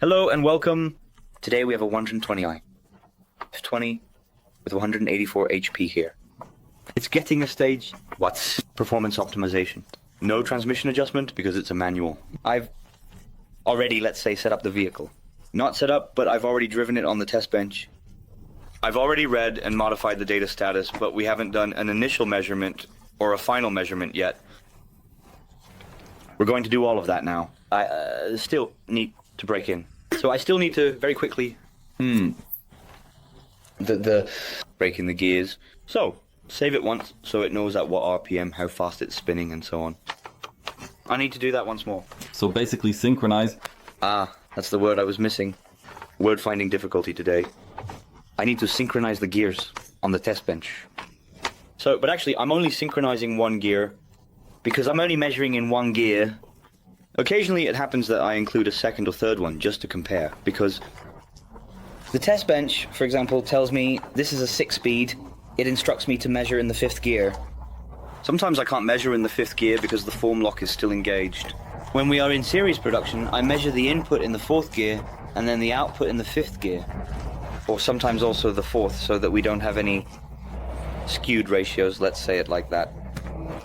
Hello and welcome. Today we have a 120i. 20 with 184 HP here. It's getting a stage. What's performance optimization? No transmission adjustment because it's a manual. I've already, let's say, set up the vehicle. Not set up, but I've already driven it on the test bench. I've already read and modified the data status, but we haven't done an initial measurement or a final measurement yet. We're going to do all of that now. I still need to break in. So I still need to very quickly break in the gears. So save it once so it knows at what RPM, how fast it's spinning and so on. I need to do that once more. So basically synchronize. Ah, that's the word I was missing. Word finding difficulty today. I need to synchronize the gears on the test bench. So, but actually I'm only synchronizing one gear because I'm only measuring in one gear. Occasionally it happens that I include a second or third one just to compare, because the test bench, for example, tells me this is a 6-speed. It instructs me to measure in the 5th gear. Sometimes I can't measure in the 5th gear because the form lock is still engaged. When we are in series production, I measure the input in the 4th gear and then the output in the 5th gear. Or sometimes also the 4th, so that we don't have any skewed ratios, let's say it like that.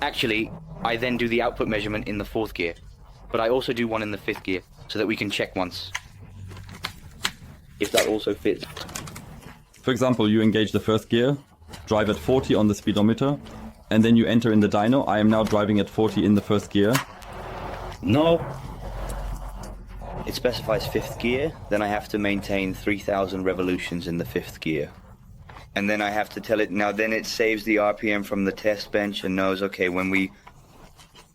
Actually, I then do the output measurement in the 4th gear, but I also do one in the 5th gear, so that we can check once if that also fits. For example, you engage the first gear, drive at 40 on the speedometer, and then you enter in the dyno. I am now driving at 40 in the first gear. No. It specifies 5th gear, then I have to maintain 3,000 revolutions in the 5th gear. And then I have to tell it, now then it saves the RPM from the test bench and knows, okay,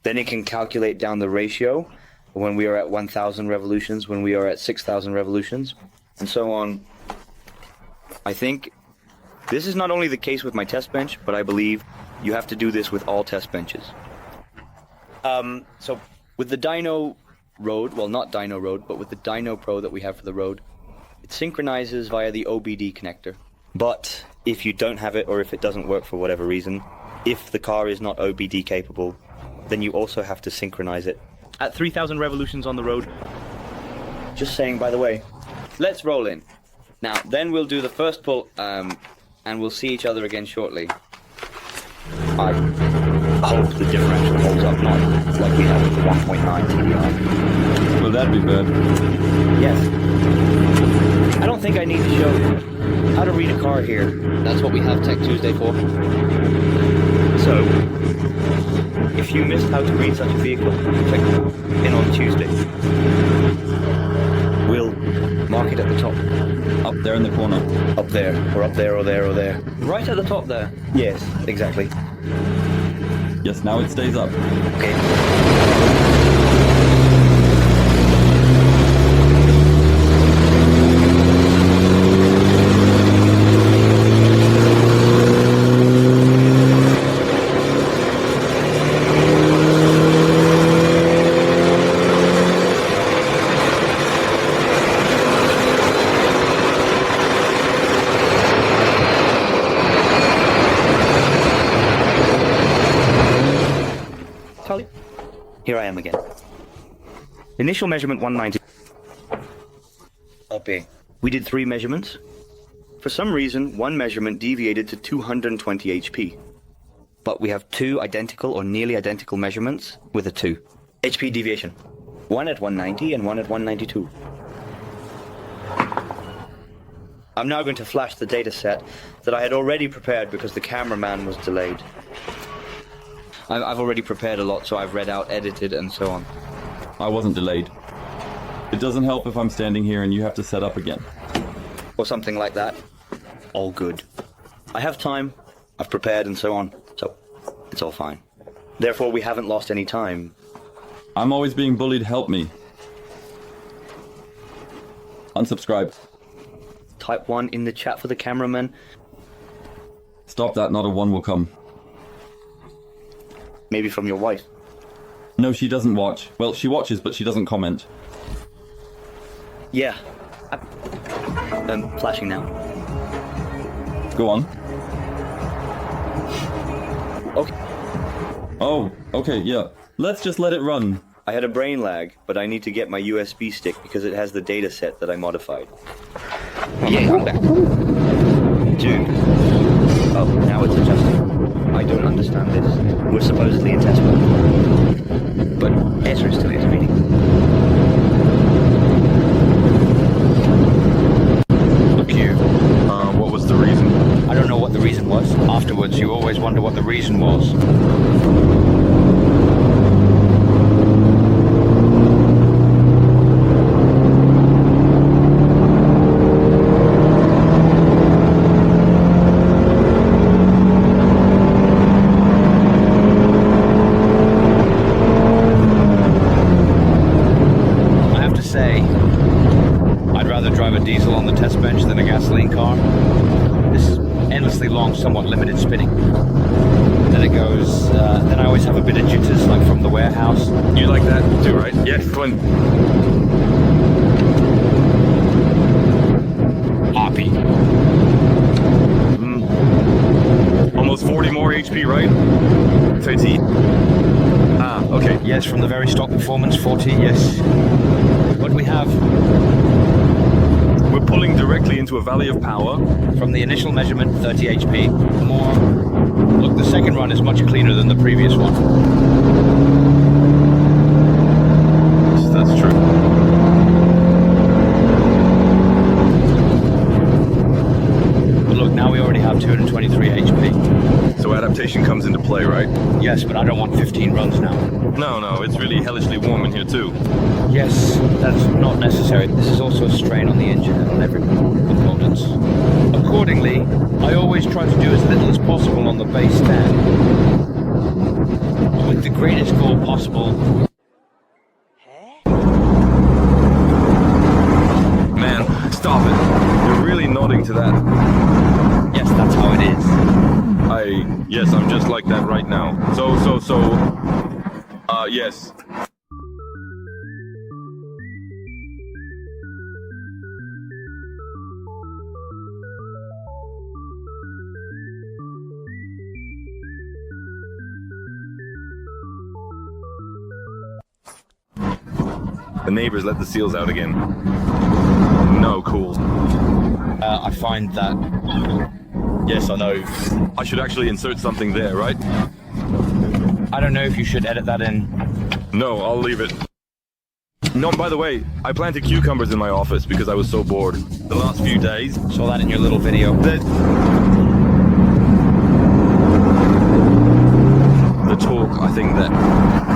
then it can calculate down the ratio when we are at 1,000 revolutions, when we are at 6,000 revolutions, and so on. I think this is not only the case with my test bench, but I believe you have to do this with all test benches. So with the dyno Road, well, not dyno Road, but with the dyno Pro that we have for the Road, it synchronizes via the OBD connector. But if you don't have it, or if it doesn't work for whatever reason, if the car is not OBD capable, then you also have to synchronize it at 3,000 revolutions on the road. Just saying, by the way. Let's roll in. Now, then we'll do the first pull, and we'll see each other again shortly. I hope the differential holds up, not like we have with the 1.9 TDI. Will that be bad? Yes. I don't think I need to show how to read a car here. That's what we have Tech Tuesday for. So, if you missed how to read such a vehicle, check in on Tuesday. We'll mark it at the top. Up there in the corner. Up there, or up there, or there, or there. Right at the top there. Yes, exactly. Yes, now it stays up. Okay. Here I am again. Initial measurement 190. Okay. We did 3 measurements. For some reason, one measurement deviated to 220 HP. But we have 2 identical or nearly identical measurements with a 2 HP deviation. One at 190 and one at 192. I'm now going to flash the data set that I had already prepared because the cameraman was delayed. I've already prepared a lot, so I've read out, edited, and so on. I wasn't delayed. It doesn't help if I'm standing here and you have to set up again. Or something like that. All good. I have time, I've prepared, and so on, so it's all fine. Therefore, we haven't lost any time. I'm always being bullied, help me. Unsubscribe. Type 1 in the chat for the cameraman. Stop that, not a 1 will come. Maybe from your wife. No, she doesn't watch. Well, she watches, but she doesn't comment. Yeah. I'm flashing now. Go on. Okay. Oh, okay, yeah. Let's just let it run. I had a brain lag, but I need to get my USB stick because it has the data set that I modified. Yeah, I'm back. Dude. Oh, now it's adjusting. I don't understand this. We're supposedly in test mode. But Ezra still is reading. Look you. What was the reason? I don't know what the reason was. Afterwards, you always wonder what the reason was. Diesel on the test bench than a gasoline car. This is endlessly long, somewhat limited spinning. Then it goes, then I always have a bit of jitters, like from the warehouse. You like that too, right? Yes, Clint. Hoppy. Almost 40 more HP, right? 30. Ah, okay. Yes, from the very stock performance, 40, yes. What do we have? We're pulling directly into a valley of power. From the initial measurement, 30 HP. More. Look, the second run is much cleaner than the previous one. That's true. But look, now we already have 223 HP. So adaptation comes into play, right? Yes, but I don't want 15 runs now. No, it's really hellishly warm in here too. Yes, that's not necessary. This is also a strain on the engine and on every components. Accordingly, I always try to do as little as possible on the base stand, with the greatest goal possible. Man, stop it. You're really nodding to that. Yes, that's how it is. Yes, I'm just like that right now. Yes. The neighbors let the seals out again. No, cool. I find that... Yes, I know. I should actually insert something there, right? I don't know if you should edit that in. No, I'll leave it. No, by the way, I planted cucumbers in my office because I was so bored. The last few days. Saw that in your little video. The torque, I think that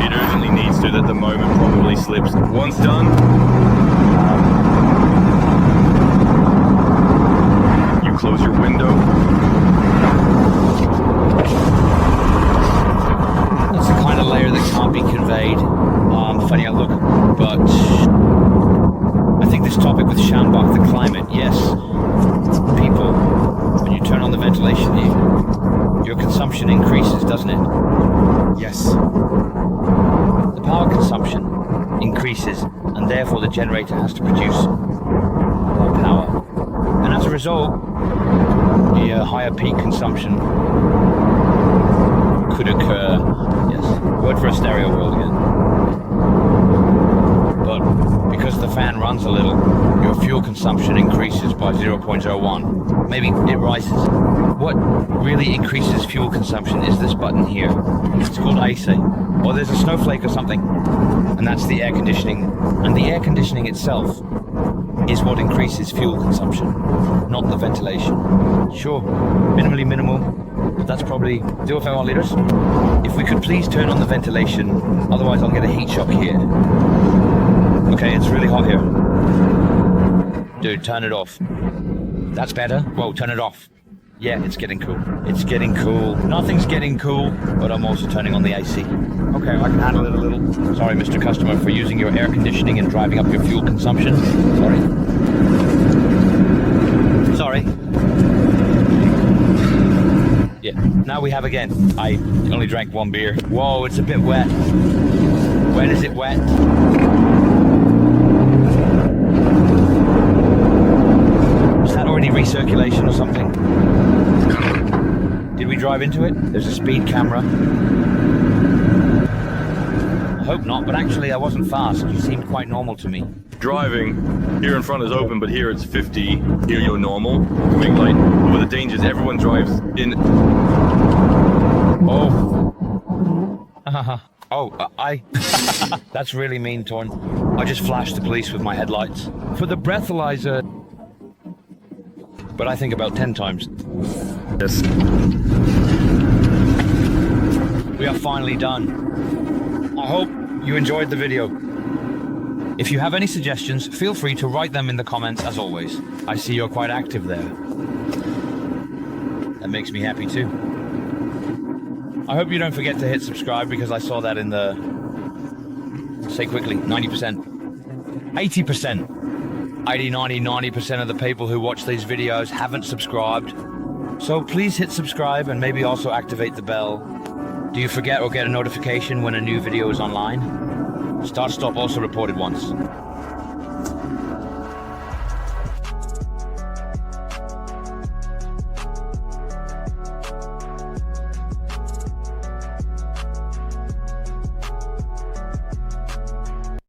it urgently needs to, that the moment probably slips. Once done, you close your window. That's the kind of layer that can't be conveyed. Funny outlook, but I think this topic with Schambach, the climate, yes, people, when you turn on the ventilation, your consumption increases, doesn't it? Yes. The power consumption increases, and therefore the generator has to produce more power. And as a result, the higher peak consumption could occur. Yes, word for a stereo world again. But because the fan runs a little, your fuel consumption increases by 0.01. Maybe it rises. What really increases fuel consumption is this button here. It's called AC. Or there's a snowflake or something. And that's the air conditioning. And the air conditioning itself is what increases fuel consumption, not the ventilation. Sure, minimally minimal, but that's probably 0.1 liters. If we could please turn on the ventilation, otherwise I'll get a heat shock here. Okay, it's really hot here. Dude, turn it off. That's better. Whoa, turn it off. Yeah, it's getting cool. It's getting cool. Nothing's getting cool, but I'm also turning on the AC. Okay, I can handle it a little. Sorry, Mr. Customer, for using your air conditioning and driving up your fuel consumption. Sorry. Yeah, now we have again. I only drank one beer. Whoa, it's a bit wet. When is it wet? Is that already recirculation or something? Did we drive into it? There's a speed camera. hope not, but actually I wasn't fast. You seemed quite normal to me. Driving, here in front is open, but here it's 50. Here you're normal. Big light. With the dangers, everyone drives in. That's really mean, Torn. I just flashed the police with my headlights. For the breathalyzer. But I think about 10 times. Yes. We are finally done. I hope you enjoyed the video. If you have any suggestions, feel free to write them in the comments as always. I see you're quite active there. That makes me happy too. I hope you don't forget to hit subscribe because I saw that in the... Say quickly, 90%. 80%. 80, 90, 90% of the people who watch these videos haven't subscribed. So please hit subscribe and maybe also activate the bell. Do you forget or get a notification when a new video is online? Start-stop also reported once.